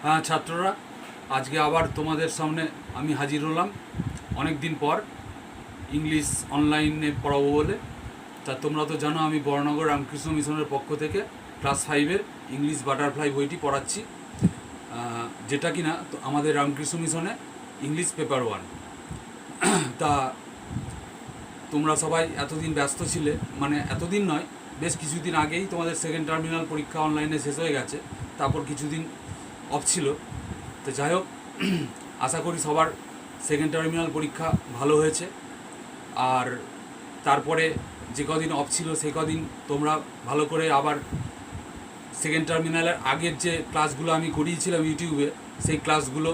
হ্যাঁ ছাত্ররা, আজকে আবার তোমাদের সামনে আমি হাজির হলাম অনেক দিন পর ইংলিশ অনলাইনে পড়াবো বলে। তা তোমরা তো জানো আমি বড়নগর রামকৃষ্ণ মিশনের পক্ষ থেকে ক্লাস 5-এর ইংলিশ বাটারফ্লাই বইটি পড়াচ্ছি, যেটা কিনা আমাদের রামকৃষ্ণ মিশনে ইংলিশ পেপার 1। তা তোমরা সবাই এতদিন ব্যস্ত ছিলে, মানে এতদিন নয়, বেশ কিছুদিন আগেই তোমাদের সেকেন্ড টার্মিনাল পরীক্ষা অনলাইনে শেষ হয়ে গেছে, তারপর কিছুদিন অফ ছিল। তো যাই হোক, আশা করি সবার সেকেন্ড টার্মিনাল পরীক্ষা ভালো হয়েছে। আর তারপরে যে কদিন অফ ছিল সেই কদিন তোমরা ভালো করে আবার সেকেন্ড টার্মিনালের আগের যে ক্লাসগুলো আমি করিয়েছিলাম ইউটিউবে, সেই ক্লাসগুলো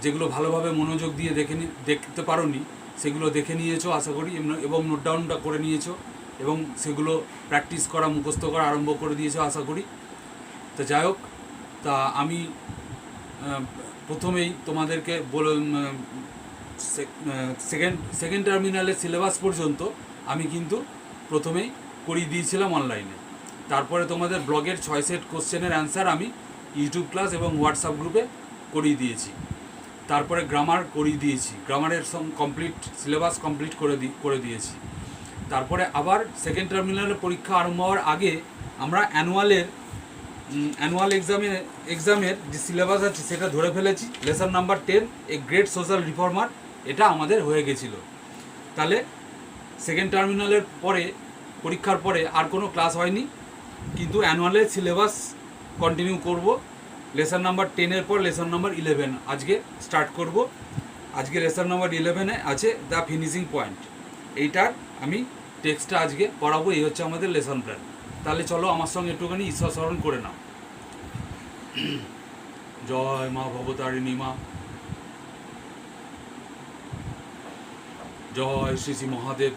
যেগুলো ভালোভাবে মনোযোগ দিয়ে দেখতে পারোনি সেগুলো দেখে নিয়েছো আশা করি, এবং নোট ডাউনটা করে নিয়েছো এবং সেগুলো প্র্যাকটিস করা মুখস্থ করা আরম্ভ করে দিয়েছো আশা করি। তো যাই হোক, তা আমি প্রথমেই তোমাদেরকে সেকেন্ড টার্মিনালের সিলেবাস পর্যন্ত আমি কিন্তু প্রথমেই করিয়ে দিয়েছিলাম অনলাইনে। তারপরে তোমাদের ব্লগের 6 সেট কোশ্চেনের অ্যান্সার আমি ইউটিউব ক্লাস এবং হোয়াটসঅ্যাপ গ্রুপে করিয়ে দিয়েছি। তারপরে গ্রামার করিয়ে দিয়েছি, গ্রামারের কমপ্লিট সিলেবাস কমপ্লিট করে দিয়েছি। তারপরে আবার সেকেন্ড টার্মিনালের পরীক্ষা আরম্ভ হওয়ার আগে আমরা অ্যানুয়াল এক্সামের যে সিলেবাস আছে সেটা ধরে ফেলেছি। Lesson number 10 a great social reformer, এটা আমাদের হয়ে গেছিল। তাহলে সেকেন্ড টার্মিনালের পরে পরীক্ষার পরে আর কোনো ক্লাস হয়নি, কিন্তু অ্যানুয়ালের সিলেবাস কন্টিনিউ করব। লেসন নাম্বার 10-এর পর লেসন নাম্বার 11 আজকে স্টার্ট করব। আজকে লেসন নাম্বার 11-এ আছে দ্য ফিনিশিং পয়েন্ট, এইটার আমি টেক্সটটা আজকে পড়াবো। এই হচ্ছে আমাদের লেসন প্ল্যান। তাহলে চলো আমার সঙ্গে একটুখানি ঈশ্বর স্মরণ করে নাও। জয় মা ভবতারিণী মা, জয় শ্রী শ্রী মহাদেব,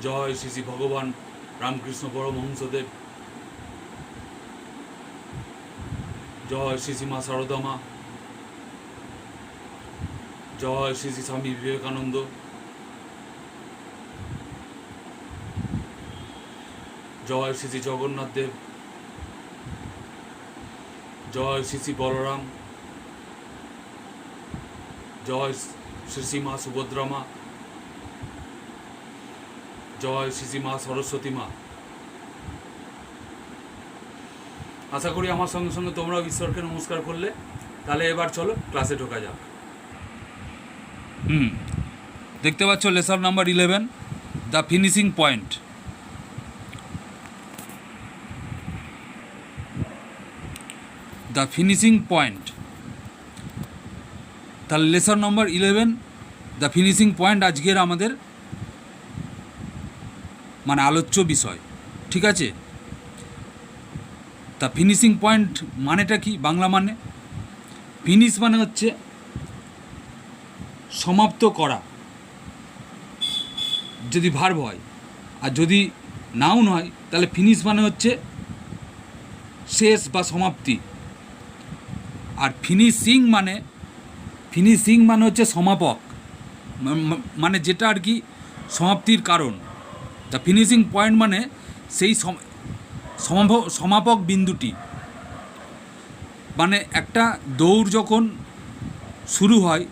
জয় শ্রী শ্রী ভগবান রামকৃষ্ণ পরমহংসদেব, জয় শ্রী শ্রী মা সারদা মা, জয় শ্রী শ্রী স্বামী বিবেকানন্দ, জয় শ্রী শ্রী জগন্নাথ দেব, জয় শ্রী শ্রী বলরাম, জয় শ্রী শ্রী মা সুভদ্রা মা, জয় শ্রী শ্রী মা সরস্বতী মা। আশা করি আমার সঙ্গে সঙ্গে তোমরাও ঈশ্বরকে নমস্কার করলে। তাহলে এবার চলো ক্লাসে ঢোকা যাক। দেখতে পাচ্ছ lesson number 11 the finishing point. The finishing point, তাহলে lesson number 11 the finishing point আজকের আমাদের মানে আলোচ্য বিষয়, ঠিক আছে? তা ফিনিশিং পয়েন্ট মানেটা কি? বাংলা মানে ফিনিশ মানে হচ্ছে সমাপ্ত করা, যদি ভার্ব হয়, আর যদি নাউন হয় তাহলে ফিনিশ মানে হচ্ছে শেষ বা সমাপ্তি। আর ফিনিশিং মানে হচ্ছে সমাপক, মানে যেটা আর কি সমাপ্তির কারণ। তা ফিনিশিং পয়েন্ট মানে সেই সমাপক বিন্দুটি। মানে একটা দৌড় যখন শুরু হয়,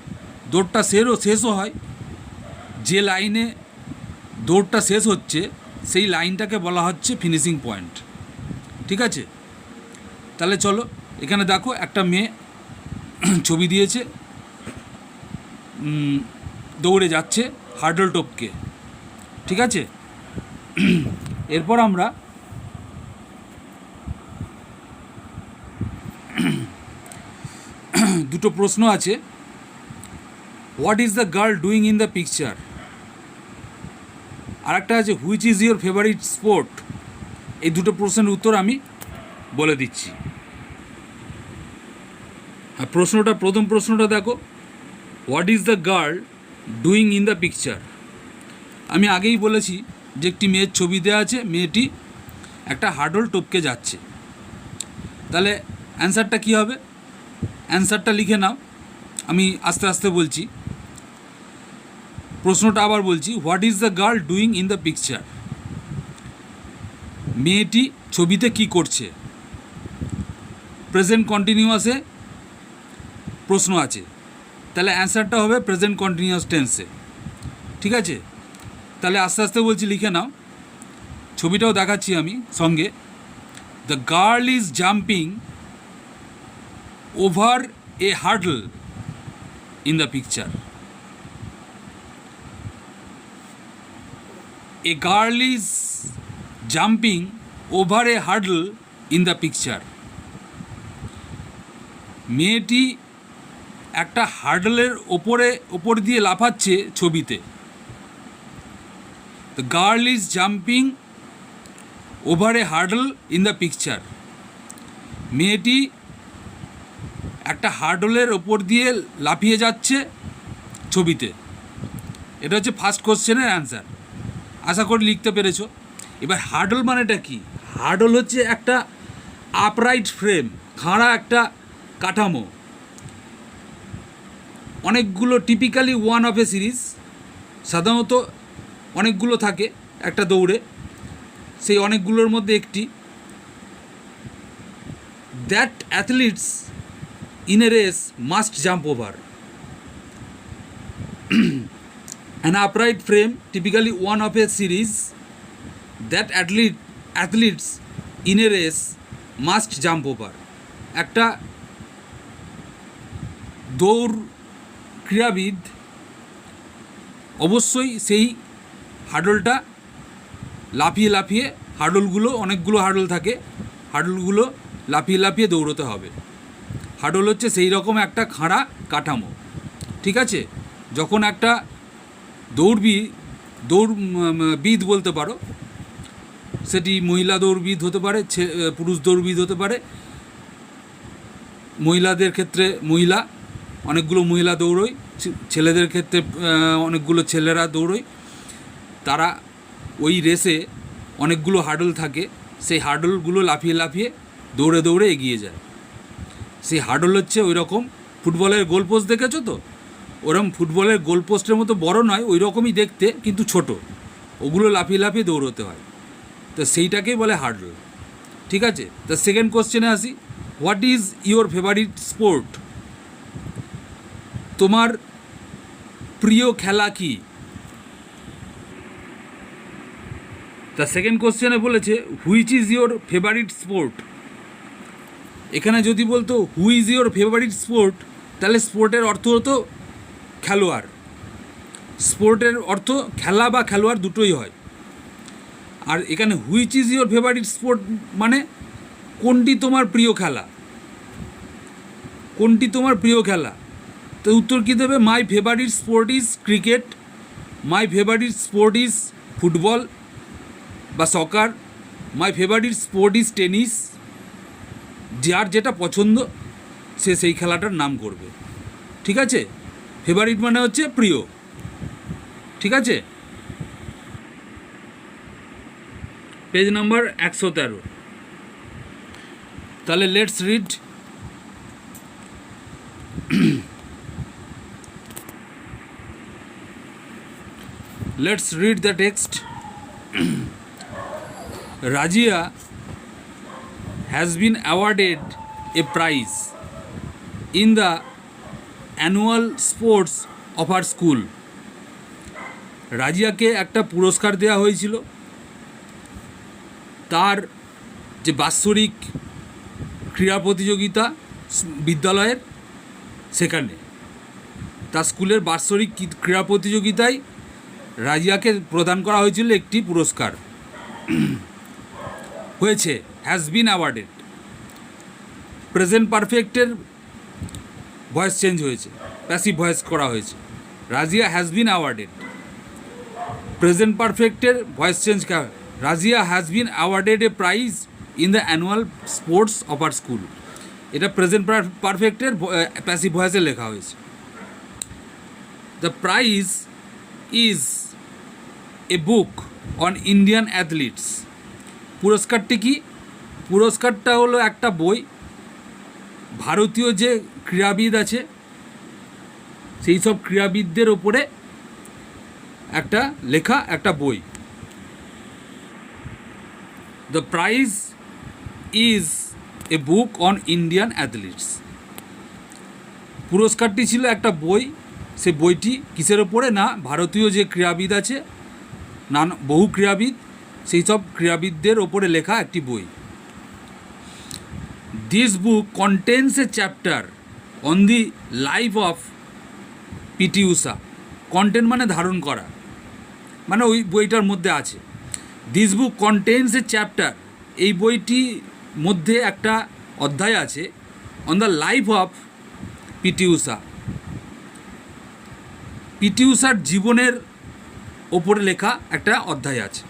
দৌড়টা শেষও হয়, যে লাইনে দৌড়টা শেষ হচ্ছে সেই লাইনটাকে বলা হচ্ছে ফিনিশিং পয়েন্ট, ঠিক আছে? তাহলে চলো, এখানে দেখো একটা মেয়ে ছবি দিয়েছে, দৌড়ে যাচ্ছে হার্ডল টপকে, ঠিক আছে? এরপর আমরা দুটো প্রশ্ন আছে। What is the girl doing in the picture, আর একটা আছে which is your favourite sport. এই দুটো প্রশ্নের উত্তর আমি বলে দিচ্ছি। আর প্রথম প্রশ্নটা দেখো, what is the girl doing in the picture. আমি আগেই বলেছি যে একটি মেয়ের ছবি দেওয়া আছে, মেয়েটি একটা হার্ডল টপকে যাচ্ছে। তাহলে অ্যান্সারটা কী হবে? অ্যান্সারটা লিখে নাও, আমি আস্তে আস্তে বলছি। প্রশ্নটা আবার বলছি, what is the girl doing in the picture, মেয়েটি ছবিতে কি করছে। প্রেজেন্ট কন্টিনিউয়াসে প্রশ্ন আছে, তাহলে অ্যান্সারটা হবে প্রেজেন্ট কন্টিনিউয়াস টেন্সে। ঠিক আছে, তাহলে আস্তে আস্তে বলছি, লিখে নাও, ছবিটাও দেখাচ্ছি আমি সঙ্গে। The girl is jumping over a hurdle in the picture. A girl is jumping over a hurdle in the picture. মেয়েটি একটা হার্ডলের ওপর দিয়ে লাফাচ্ছে ছবিতে। The girl is jumping over a hurdle in the picture. মেয়েটি একটা হার্ডলের ওপর দিয়ে লাফিয়ে যাচ্ছে ছবিতে। এটা হচ্ছে ফার্স্ট কোশ্চেনের অ্যান্সার। আশা করি লিখতে পেরেছো। এবার হার্ডল মানেটা কি? হার্ডল হচ্ছে একটা আপরাইট ফ্রেম, খাড়া একটা কাঠামো। অনেকগুলো, typically one of A series, সাধারণত অনেকগুলো থাকে একটা দৌড়ে, সেই অনেকগুলোর মধ্যে একটি। That athletes in a race must jump over. An upright frame, typically one of A series, that athletes in a race must jump over. একটা দৌড় ক্রীড়াবিদ অবশ্যই সেই হার্ডলটা লাফিয়ে লাফিয়ে, হার্ডলগুলো অনেকগুলো হার্ডল থাকে, হার্ডলগুলো লাফিয়ে লাফিয়ে দৌড়তে হবে। হার্ডল হচ্ছে সেই রকম একটা খাড়া কাঠামো। ঠিক আছে, যখন একটা দৌড়বিদ বলতে পারো, সেটি মহিলা দৌড়বিদ হতে পারে, পুরুষ দৌড়বিদ হতে পারে। মহিলাদের ক্ষেত্রে অনেকগুলো মহিলা দৌড়োয়, ছেলেদের ক্ষেত্রে অনেকগুলো ছেলেরা দৌড়োয়। তারা ওই রেসে অনেকগুলো হার্ডল থাকে, সেই হার্ডলগুলো লাফিয়ে লাফিয়ে দৌড়ে দৌড়ে এগিয়ে যায়। সেই হার্ডল হচ্ছে ওই রকম, ফুটবলের গোল পোস্ট দেখেছো তো, ওরকম ফুটবলের গোল পোস্টের মতো বড় নয়, ওই রকমই দেখতে, কিন্তু ছোট। ওগুলো লাফিয়ে লাফিয়ে দৌড়তে হয়, তো সেইটাকেই বলে হার্ডল। ঠিক আছে, তা সেকেন্ড কোশ্চেনে আসি। What is your favourite sport? তোমার প্রিয় খেলা কি? তা সেকেন্ড কোশ্চেনে বলেছে which is your favourite sport. এখানে যদি বলতো who is your favourite sport, তাহলে স্পোর্টের অর্থ হতো খেলোয়াড়। স্পোর্টের অর্থ খেলা বা খেলোয়াড় দুটোই হয়। আর এখানে which is your favourite sport মানে কোনটি তোমার প্রিয় খেলা, কোনটি তোমার প্রিয় খেলা। তো উত্তর কী দেবে? My favourite sport is cricket, my favourite sport is football বা soccer, my favourite sport is tennis. যার যেটা পছন্দ সে সেই খেলাটার নাম করবে। ঠিক আছে, ফেভারিট মানে হচ্ছে প্রিয়। ঠিক আছে, পেজ নাম্বার 113। তাহলে let's read. Let's read the text. Razia has been awarded a prize in the annual sports of her school. রাজিয়াকে একটা পুরস্কার দেওয়া হয়েছিল তার যে বাৎসরিক ক্রীড়া প্রতিযোগিতা বিদ্যালয়ের, সেখানে তার স্কুলের বাৎসরিক ক্রীড়া প্রতিযোগিতায় রাজিয়াকে প্রদান করা হয়েছিল একটি পুরস্কার হয়েছে। হ্যাজ বিন অ্যাওয়ার্ডেড, প্রেজেন্ট পারফেক্টের ভয়েস চেঞ্জ হয়েছে, প্যাসিভ ভয়েস করা হয়েছে। Razia has been awarded, present পারফেক্টের voice change. Razia has been awarded a prize in the annual sports of our school. এটা প্রেজেন্ট পারফেক্টের প্যাসিভ ভয়েসে লেখা হয়েছে। The prize is a book on Indian athletes. পুরস্কারটি কি? পুরস্কারটা হলো একটা বই, ভারতীয় যে ক্রীড়াবিদ আছে সেই সব ক্রীড়াবিদদের ওপরে একটা লেখা একটা বই। The prize is a book on Indian athletes. পুরস্কারটি ছিল একটা বই। সে বইটি কিসের ওপরে? না, ভারতীয় যে ক্রীড়াবিদ আছে, বহু ক্রীড়াবিদ, সেই সব ক্রীড়াবিদদের ওপরে লেখা একটি বই। This book contains a chapter on the life of PT Usha. Content মানে ধারণ করা, মানে ওই বইটার মধ্যে আছে। This book contains a chapter, এই বইটির মধ্যে একটা অধ্যায় আছে on the life of PT Usha. PT উষার জীবনের ওপরে লেখা একটা অধ্যায় আছে।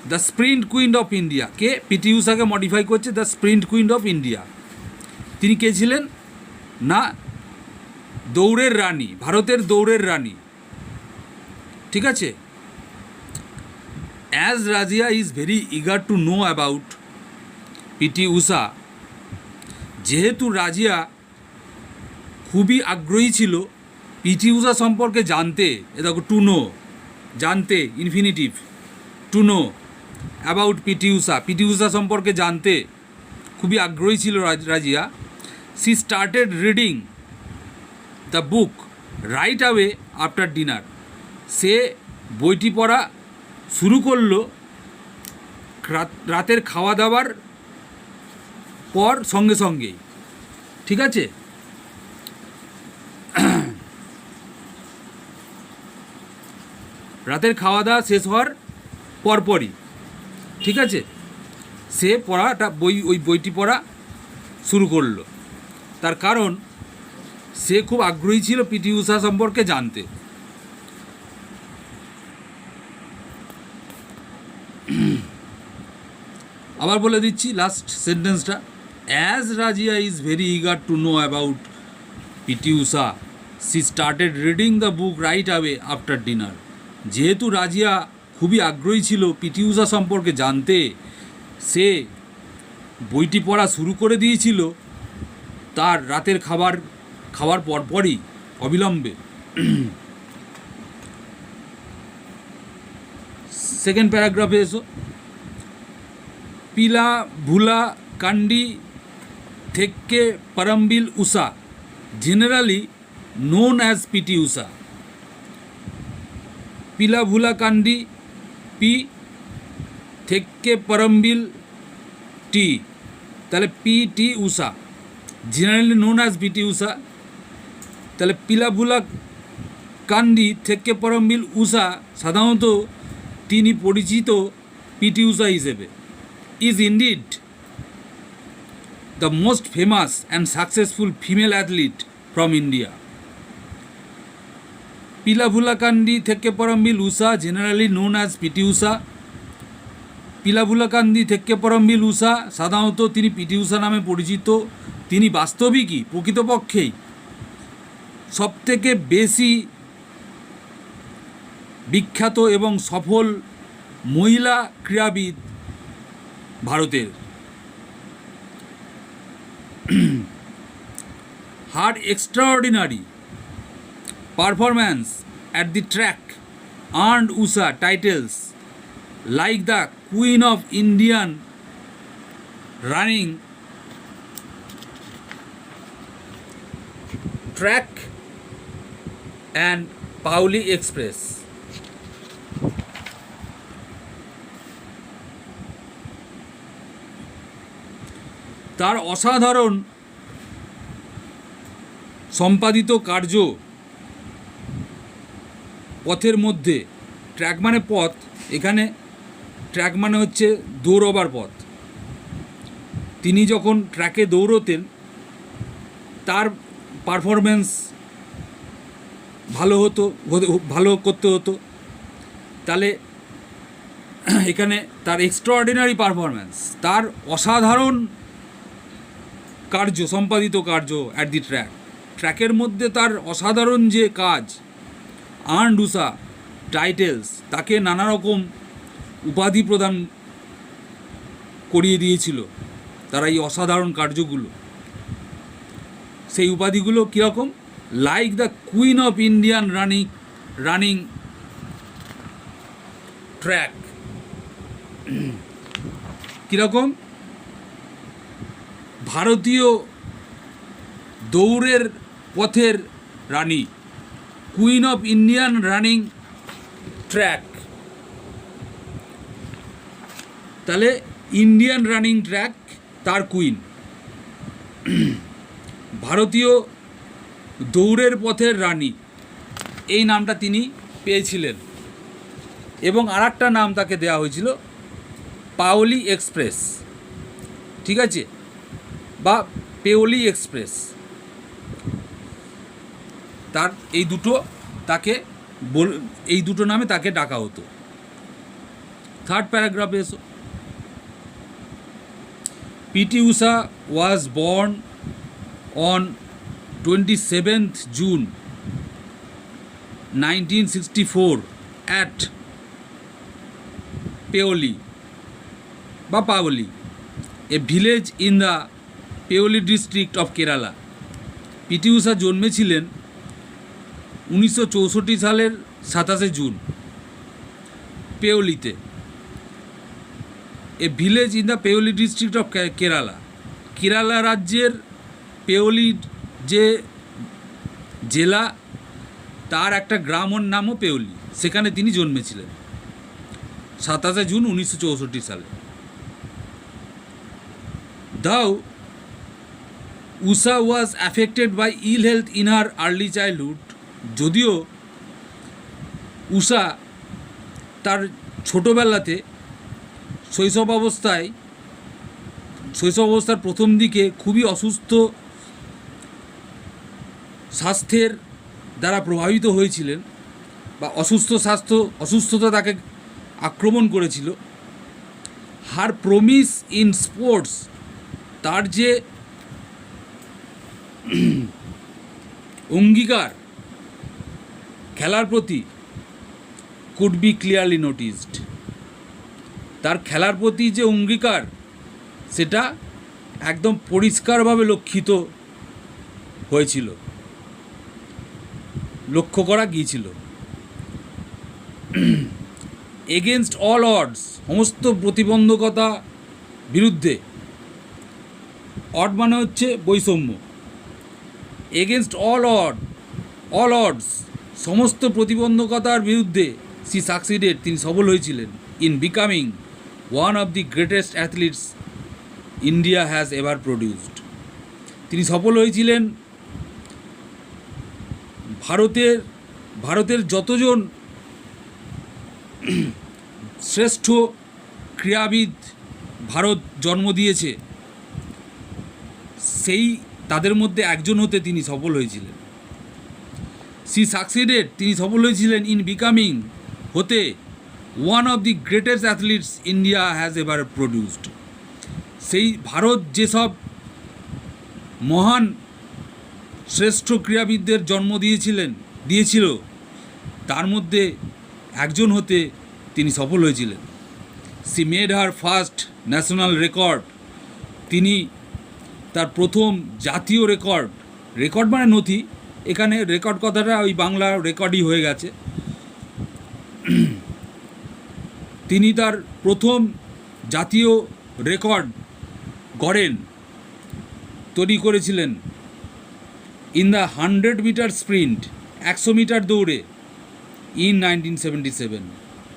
The sprint queen of India, কে? পিটি উষাকে মডিফাই করছে the sprint queen of India. তিনি কে ছিলেন? না, দৌড়ের রানী, ভারতের দৌড়ের রানী। ঠিক আছে। As Razia is very eager to know about PT Usha, যেহেতু রাজিয়া খুবই আগ্রহী ছিল পিটি উষা সম্পর্কে জানতে, এ দেখো টু নো, জানতে, infinitive, to know about PT Usha, PT Usha সম্পর্কে জানতে খুবই আগ্রহী ছিল Razia. She started reading the book right away after dinner, সে বইটি পড়া শুরু করলো রাতের খাওয়া দাওয়ার পর, সঙ্গে সঙ্গেই। ঠিক আছে। রাতের খাওয়া দাওয়া শেষ হওয়ার পরপরই, ঠিক আছে, সে পড়াটা ওই বইটি পড়া শুরু করলো। তার কারণ সে খুব আগ্রহী ছিল পিটি উষা সম্পর্কে জানতে। আবার বলে দিচ্ছি লাস্ট সেন্টেন্সটা। As Razia is very eager to know about PT Usha, she started reading the book right away after dinner, যেহেতু রাজিয়া খুবই আগ্রহী ছিল পিটি উষা সম্পর্কে জানতে, সে বইটি পড়া শুরু করে দিয়েছিল তার রাতের খাওয়ার পরপরই, অবিলম্বে। সেকেন্ড প্যারাগ্রাফে এসো। পিলা ভুলা কান্ডি থেকে পারমবিল উষা, জেনারেলি নোন অ্যাজ পিটি উষা। পিলা ভুলা কান্ডি, পি থেকে পারমবিল টি, তাহলে পি টি উষা, জেনারেলি নোন অ্যাজ পিটি উষা। তাহলে পিলাভুলা কান্ডি থেকে পরমবিল উষা, সাধারণত তিনি পরিচিত পিটি উষা হিসেবে। Is indeed the most famous and successful female athlete from India. Pilavullakandi Thekkeparambil Usha, generally known as PT Usha. Pilavullakandi Thekkeparambil উষা, সাধারণত তিনি পিটি উষা নামে পরিচিত। তিনি বাস্তবিকই, প্রকৃতপক্ষেই সবথেকে বেশি বিখ্যাত এবং সফল মহিলা ক্রীড়াবিদ ভারতের। Her extraordinary performance at the track earned Usha titles like the queen of Indian running, track and Payyoli express. তার অসাধারণ সম্পাদিত কার্য পথের মধ্যে, ট্র্যাক মানে পথ, এখানে ট্র্যাক মানে হচ্ছে দৌড়বার পথ। তিনি যখন ট্র্যাকে দৌড়তেন তার পারফরমেন্স ভালো করতে হতো। তাহলে এখানে তার এক্সট্রাঅর্ডিনারি পারফরমেন্স, তার অসাধারণ কার্য, সম্পাদিত কার্য অ্যাট দি ট্র্যাকের মধ্যে তার অসাধারণ যে কাজ, আর্নড উষা টাইটেলস, তাকে নানা রকম উপাধি প্রদান করিয়ে দিয়েছিল তারা এই অসাধারণ কার্যগুলো। সেই উপাধিগুলো কীরকম? Like the queen of Indian running track. কীরকম? ভারতীয় দৌড়ের পথের রানী, queen of Indian running track. তাহলে ইন্ডিয়ান রানিং ট্র্যাক তার কুইন, ভারতীয় দৌড়ের পথের রানী, এই নামটা তিনি পেয়েছিলেন। এবং আর একটা নাম তাকে দেওয়া হয়েছিল, পাওলি এক্সপ্রেস, ঠিক আছে, বা পেওলি এক্সপ্রেস। তার এই দুটো নামে তাকে ডাকা হতো। থার্ড প্যারাগ্রাফে এসো। PT Usha was born on 27th June 1964 at Paoli বা Payyoli, a village in the Payyoli district of Kerala. PT Usha জন্মেছিলেন 1964 সালের 27শে জুন পেওলিতে, a village in the Payyoli district of Kerala. Kerala রাজ্যের পেওলি যে জেলা, তার একটা গ্রামের নামও পেওলি, সেখানে তিনি জন্মেছিলেন 27শে জুন 1964 সালে। Though Usha was affected by ill health in her early childhood, যদিও উষা তার ছোটোবেলাতে শৈশব অবস্থার প্রথম দিকে খুবই অসুস্থ স্বাস্থ্যের দ্বারা প্রভাবিত হয়েছিলেন, বা অসুস্থতা তাকে আক্রমণ করেছিল। হার প্রমিস ইন স্পোর্টস, তার যে অঙ্গীকার খেলার প্রতি, কুড বি ক্লিয়ারলি নোটিসড, তার খেলার প্রতি যে অঙ্গীকার সেটা একদম পরিষ্কারভাবে লক্ষ্য করা গিয়েছিল। এগেনস্ট অল অডস, সমস্ত প্রতিবন্ধকতা বিরুদ্ধে, অড মানে হচ্ছে বৈষম্য, এগেনস্ট অল অডস, সমস্ত প্রতিবন্ধকতার বিরুদ্ধে সি সাকসিডেড, তিনি সফল হয়েছিলেন in becoming one of the greatest athletes India has ever produced. তিনি সফল হয়েছিলেন ভারতের যতজন শ্রেষ্ঠ ক্রীড়াবিদ ভারত জন্ম দিয়েছে, সেই তাদের মধ্যে একজন হতে তিনি সফল হয়েছিলেন। সি সাকসিডেড, তিনি সফল হয়েছিলেন ইন বিকামিং, হতে, one of the greatest athletes India has ever produced. সেই ভারত যেসব মহান শ্রেষ্ঠ ক্রীড়াবিদদের জন্ম দিয়েছিল, তার মধ্যে একজন হতে তিনি সফল হয়েছিলেন। She made her first national record, তিনি তার প্রথম জাতীয় রেকর্ড মানে নথি, এখানে রেকর্ড কথাটা ওই বাংলা রেকর্ডই হয়ে গেছে। তিনি তার প্রথম জাতীয় রেকর্ড তৈরি করেছিলেন in the 100 metre sprint, 100 metre দৌড়ে, in 1977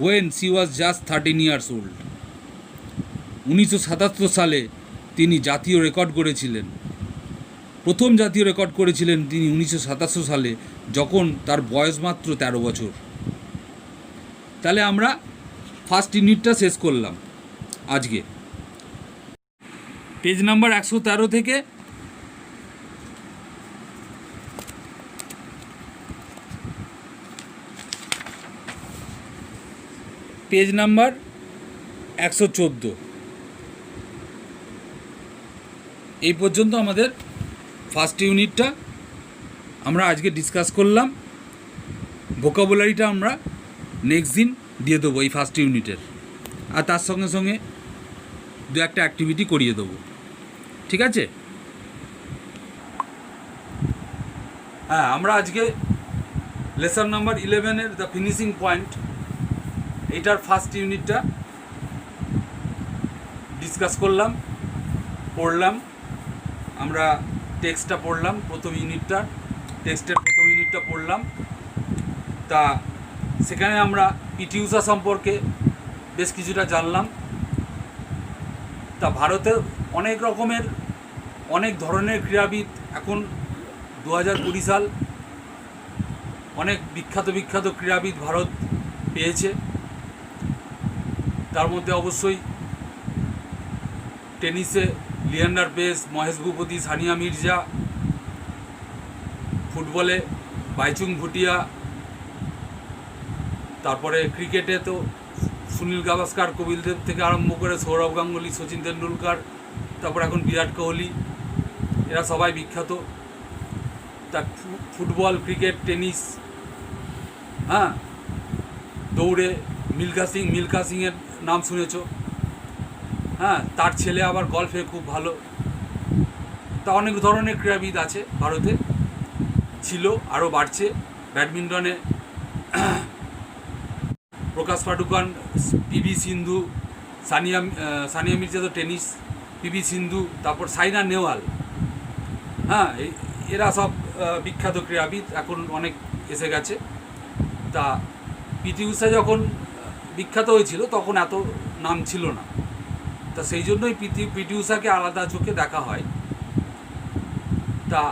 when she was just 13 years old। 1977 সালে তিনি জাতীয় রেকর্ড করেছিলেন, প্রথম জাতীয় রেকর্ড করেছিলেন তিনি 1977 সালে, যখন তার বয়স মাত্র 13 বছর। তাহলে আমরা ফার্স্ট ইউনিটটা শেষ করলাম আজকে। পেজ নাম্বার 113 থেকে পেজ নাম্বার 114 এই পর্যন্ত আমাদের ফার্স্ট ইউনিটটা আমরা আজকে ডিসকাস করলাম। ভোকাবুলারিটা আমরা নেক্সট দিন দিয়ে দেবো এই ফার্স্ট ইউনিটের, আর তার সঙ্গে সঙ্গে দু একটা অ্যাক্টিভিটি করিয়ে দেবো, ঠিক আছে? হ্যাঁ, আমরা আজকে লেসন নাম্বার 11-এর দ্য ফিনিশিং পয়েন্ট, এইটার ফার্স্ট ইউনিটটা ডিসকাস করলাম, পড়লাম। আমরা টেক্সটটা পড়লাম, প্রথম ইউনিটটা পড়লাম। তা সেখানে আমরা পিটি ঊষা সম্পর্কে বেশ কিছুটা জানলাম। তা ভারতে অনেক ধরনের ক্রীড়াবিদ এখন 2020 সাল, অনেক বিখ্যাত ক্রীড়াবিদ ভারত পেয়েছে। তার মধ্যে অবশ্যই টেনিসে লিয়েন্ডার পেস, মহেশ ভূপতি, সানিয়া মির্জা, ফুটবলে বাইচুং ভুটিয়া, তারপরে ক্রিকেটে তো সুনীল গাভাস্কার, কপিল দেব থেকে আরম্ভ করে সৌরভ গাঙ্গুলি, সচিন তেন্ডুলকার, তারপর এখন বিরাট কোহলি, এরা সবাই বিখ্যাত। তা ফুটবল, ক্রিকেট, টেনিস, হ্যাঁ, দৌড়ে মিল্খা সিংয়ের নাম শুনেছ, হ্যাঁ, তার ছেলে আবার গলফে খুব ভালো। তা অনেক ধরনের ক্রীড়াবিদ আছে ভারতে, ছিল, আরও বাড়ছে। ব্যাডমিন্টনে প্রকাশ পাডুকান, পিভি সিন্ধু, সানিয়া মির্জা তো টেনিস, পিভি সিন্ধু, তারপর সাইনা নেহওয়াল, হ্যাঁ, এরা সব বিখ্যাত ক্রীড়াবিদ, এখন অনেক এসে গেছে। তা পিটি ঊষা যখন বিখ্যাত হয়েছিল তখন এত নাম ছিল না। তা সেই জন্যই পিটি ঊষাকে আলাদা চোখে দেখা হয়। তা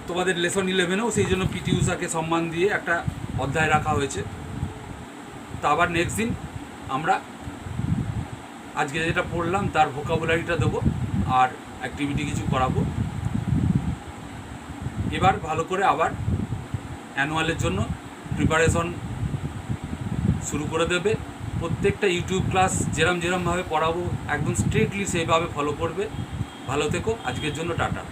তোমাদের লেসন 11-এও সেই জন্য পিটি ঊষাকে সম্মান দিয়ে একটা অধ্যায় রাখা হয়েছে। তা আবার নেক্সট দিন আমরা আজকে যেটা পড়লাম তার ভোকাবুলারিটা দেবো আর অ্যাক্টিভিটি কিছু করাবো। এবার ভালো করে আবার অ্যানুয়ালের জন্য প্রিপারেশন শুরু করে দেবে। প্রত্যেকটা ইউটিউব ক্লাস যেরমভাবে পড়াবো একদম স্ট্রিক্টলি সেইভাবে ফলো করবে। ভালো থেকো, আজকের জন্য টাটা।